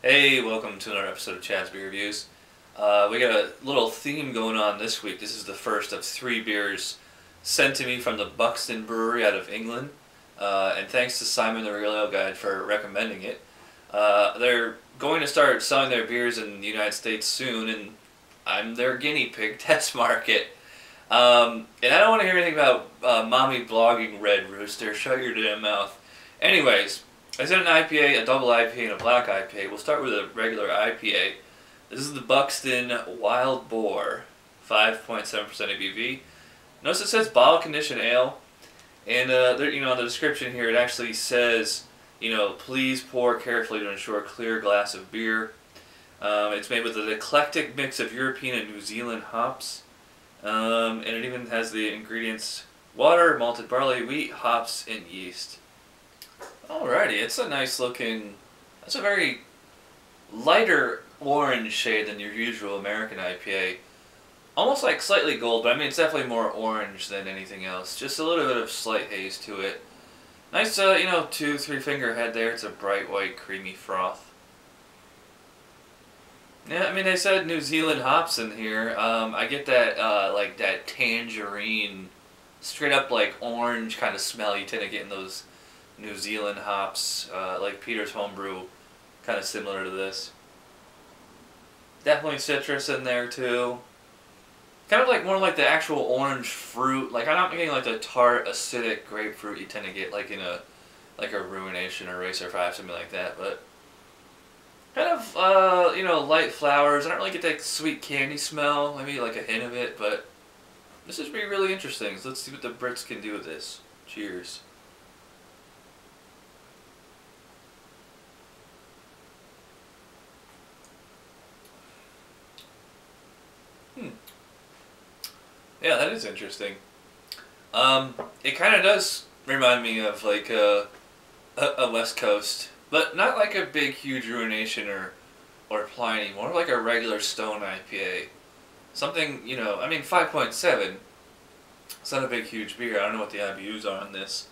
Hey, welcome to another episode of Chad's Beer Reviews. We got a little theme going on this week. This is the first of 3 beers sent to me from the Buxton brewery out of England. And thanks to Simon the Real Ale Guide for recommending it. They're going to start selling their beers in the United States soon, and I'm their guinea pig test market. And I don't want to hear anything about mommy blogging Red Rooster. Shut your damn mouth. Anyways, I said an IPA, a double IPA, and a black IPA. We'll start with a regular IPA. This is the Buxton Wild Boar, 5.7% ABV. Notice it says bottle conditioned ale, and there, in the description here it actually says, please pour carefully to ensure a clear glass of beer. It's made with an eclectic mix of European and New Zealand hops, and it even has the ingredients: water, malted barley, wheat, hops, and yeast. Alrighty, it's a nice looking, it's a very lighter orange shade than your usual American IPA. Almost like slightly gold, but I mean it's definitely more orange than anything else. Just a little bit of slight haze to it. Nice, 2-3 finger head there. It's a bright white creamy froth. Yeah, I mean they said New Zealand hops in here. I get that, like that tangerine, straight up like orange kind of smell you tend to get in those New Zealand hops, like Peter's Homebrew, kind of similar to this. Definitely citrus in there too. Kind of like more like the actual orange fruit. Like I'm not getting like the tart, acidic grapefruit you tend to get like in a Ruination or Racer 5, something like that. But kind of light flowers. I don't really get that sweet candy smell. Maybe like a hint of it, but this is really interesting. So let's see what the Brits can do with this. Cheers. Yeah, that is interesting. It kind of does remind me of like a West Coast, but not like a big, huge Ruination or Pliny, more like a regular Stone IPA. Something, I mean 5.7, it's not a big, huge beer. I don't know what the IBUs are on this.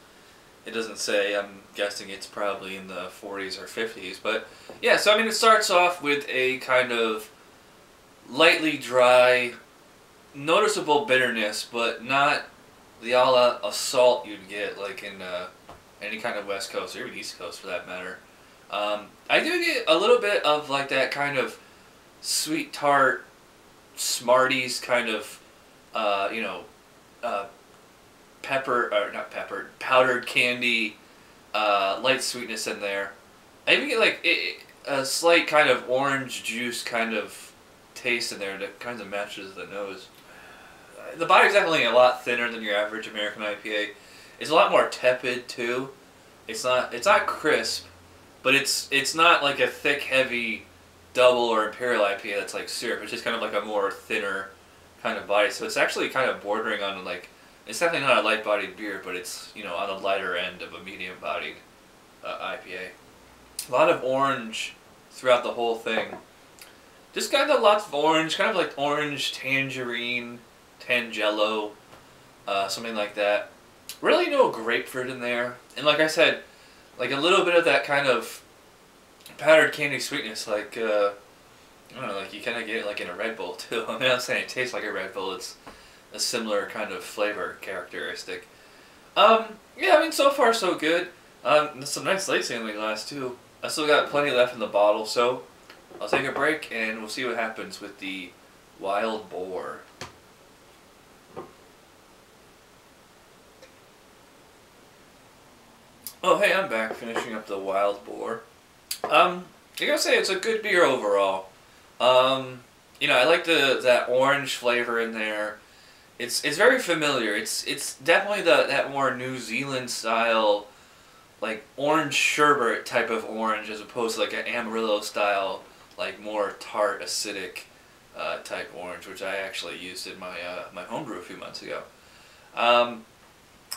It doesn't say. I'm guessing it's probably in the 40s or 50s, but yeah, so I mean it starts off with a kind of lightly dry, noticeable bitterness, but not the a la assault you'd get like in any kind of West Coast or even East Coast for that matter. I do get a little bit of like that kind of sweet tart, Smarties kind of, pepper, or not pepper, powdered candy, light sweetness in there. I even get like a slight kind of orange juice kind of taste in there that kind of matches the nose. The body's definitely a lot thinner than your average American IPA. It's a lot more tepid too. It's not crisp, but it's not like a thick, heavy double or imperial IPA that's like syrup. It's just kind of like a more thinner kind of body. So it's actually kind of bordering on like, it's definitely not a light-bodied beer, but it's on the lighter end of a medium-bodied IPA. A lot of orange throughout the whole thing. Just kind of lots of orange, kind of like orange, tangerine, Tangelo, something like that. Really no grapefruit in there. And like I said, like a little bit of that kind of powdered candy sweetness, like, I don't know, like you kind of get it like in a Red Bull too. I mean, I'm not saying it tastes like a Red Bull, it's a similar kind of flavor characteristic. Yeah, I mean, so far so good. There's some nice lacing in the glass too. I still got plenty left in the bottle, so I'll take a break and we'll see what happens with the Wild Boar. Oh hey, I'm back finishing up the Wild Boar. I gotta say it's a good beer overall. I like that orange flavor in there. It's very familiar. It's definitely that more New Zealand style, like orange sherbet type of orange, as opposed to like an Amarillo style, like more tart, acidic type orange, which I actually used in my my homebrew a few months ago.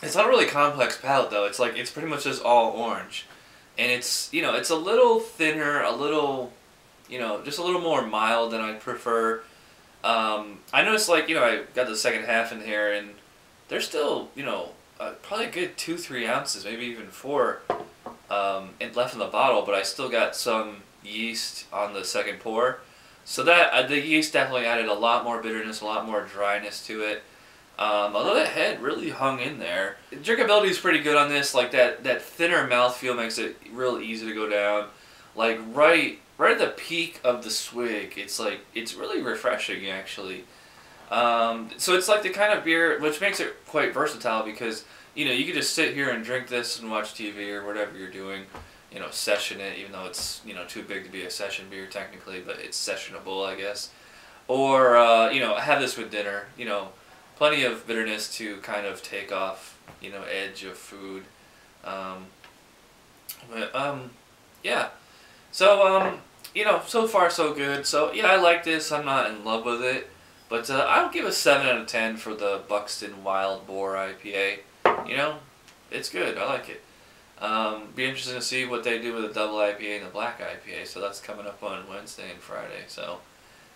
It's not a really complex palate though. It's like it's pretty much just all orange, and it's it's a little thinner, a little just a little more mild than I'd prefer. I noticed like I got the second half in here, and there's still probably a good 2-3 ounces, maybe even 4 and left in the bottle, but I still got some yeast on the second pour. So that the yeast definitely added a lot more bitterness, a lot more dryness to it. Although the head really hung in there. Drinkability is pretty good on this. Like that thinner mouthfeel makes it real easy to go down. Like right at the peak of the swig, it's really refreshing actually. So it's like the kind of beer which makes it quite versatile because you could just sit here and drink this and watch TV or whatever you're doing. Session it, even though it's too big to be a session beer technically, but it's sessionable, I guess. Or have this with dinner. Plenty of bitterness to kind of take off edge of food. Yeah. So so far so good. So yeah, I like this. I'm not in love with it, but I'll give a 7 out of 10 for the Buxton Wild Boar IPA. It's good. I like it. Be interesting to see what they do with the double IPA and the black IPA. So that's coming up on Wednesday and Friday. So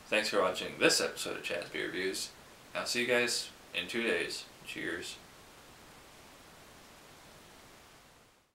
thanks for watching this episode of Chad's Beer Reviews. I'll see you guys in 2 days. Cheers.